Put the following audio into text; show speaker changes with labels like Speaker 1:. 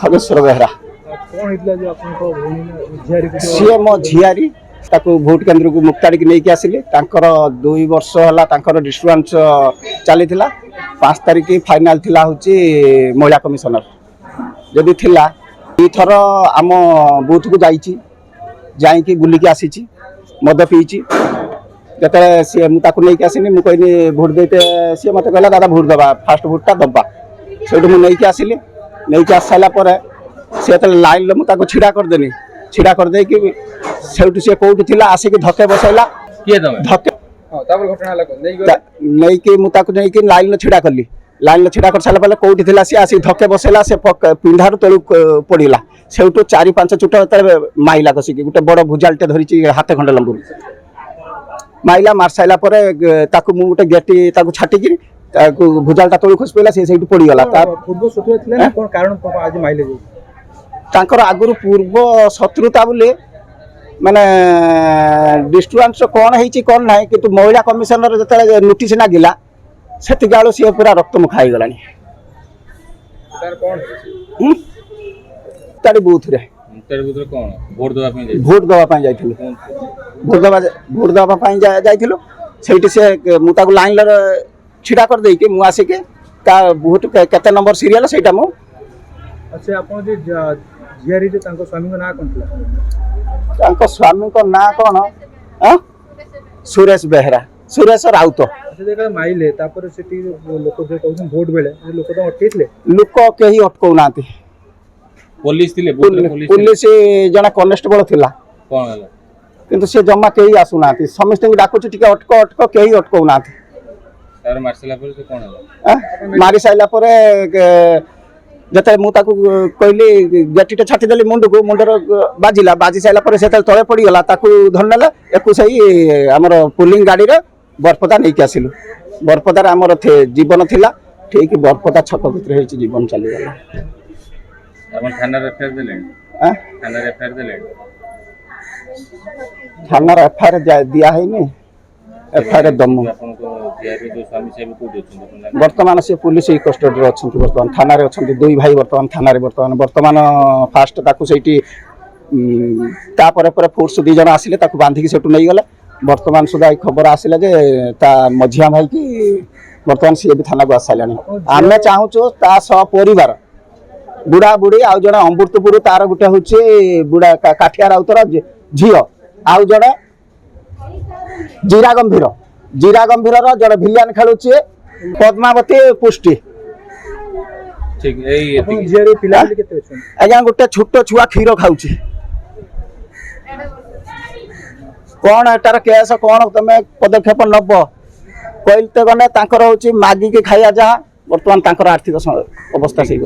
Speaker 1: खगेश्वर बेहरा सी मो झियारी भोट केन्द्र को मुक्ताड़ी नहीं कि आसिले 2 वर्ष है डिस्ट्रीब्यूंस चली 5 तारिख फाइनाल थिला होची महिला कमिशनर जदि थिला थर आम बूथ को जाइकी बुलिकी आसी मद पीची जते सी मुझे नहीं आसनी मुझे भोट देते सी मत कहला दादा भोट दबा फास्ट भोटा दबा से मुझे आसिली नहीं आस सारापर सी लाइन मुझे छिड़ा करदेनी छिड़ा करदे कि से कौटी थी आसिक धके बसैला धके नहीं मुझे लाइन छिड़ा कली लाइन छिड़ा कर सारा कौटी थी सी आसिक धके बसैला से पिंधार तलू पड़ा से 4-5 चुट माइला कसिक गोटे बड़ भुजालटे धरी हाथ खंडे लंबू माइला मार सारा गोटे गेटी छाटिकी भुजालटा तलू खसी पड़ा से पड़गला आगुरी पूर्व शत्रुता बोले माने डिस्ट्रीब्यूंस कौन है कौन ना कि महिला कमिशनर जो नोटिस नागिला से सी पूरा रक्त मुखा हो गला बूथ रे भोट दवाई जाइलु से मुझे लाइन छिड़ा कर देकी मु आसिक भोट केते नंबर सीरियल सेटा मु
Speaker 2: अच्छा आपण जे झियारी जे तांको स्वामी को ना कोन थला
Speaker 1: तांको स्वामी को ना कोन सुरेश बेहरा सुरेश राउत
Speaker 2: अच्छा देखा माइले तापर सेठी लोक जे कहउन वोट बेले लोक तो अटकेतले
Speaker 1: लोक केही अटकौ नाती
Speaker 3: पुलिस थिले
Speaker 1: पुलिस जना कांस्टेबल थिला
Speaker 3: कोन हला
Speaker 1: किंतु से जम्मा केही आसु नाती समस्त डाकु टिके अटक केही अटकौ नाती
Speaker 3: तार मारसला पर से कोन हला
Speaker 1: मारी साइला पर जते मु ताकू कहली गेटीटे छाटी देली मुंड को मुंडर बाजिला बाजी साइला पर से तळे पड़ी गला ताकू धरनेला एकु सही हमर पुलिंग गाड़ी रे बरपदा नहीं के आसिलु बरपदार हमर थे जीवन थिला ठीक बरपदा छक भितर हेची जीवन चली गला
Speaker 3: अपन थाना रे फेर देले थाना रे फेर देले
Speaker 1: थाना रे एफआईआर दिया है नहीं एफआईआर दमु
Speaker 3: आपन को जेआरपी जो स्वामी साहेब को देछन
Speaker 1: वर्तमान से पुलिस ही कस्टडी रे अछंती वर्तमान थाना रे अछंती दुई भाई वर्तमान थाना रे वर्तमान फास्ट ताकू सेठी ता पर फोर्स 2 जन आसिले ताकू बांधी की सेटू नहीं गले वर्तमान सुधा खबर आसिला जे ता मझिया भाई की वर्तमान सी भी थाना को आसालानी आमे चाहूचो ता स परिवार बुढ़ा बुढ़ी आउ जने अमृतपुर तार गुटे होचे बुढ़ा काठिया राउतर झियो आउ जने जीरा गंभीर जड़े भिलियन खेलुचे पद्मावती पुष्टि
Speaker 3: ठीक एई
Speaker 2: अपन झियारी पिला केते छै
Speaker 1: आज्ञा गोटे छोट छुआ क्षीर खाऊची कौन एटार केस कौन तमे पदक्षेप नब कहते गने तांकर होची मागी के खाइया जा वर्तमान तांकर आर्थिक अवस्था सही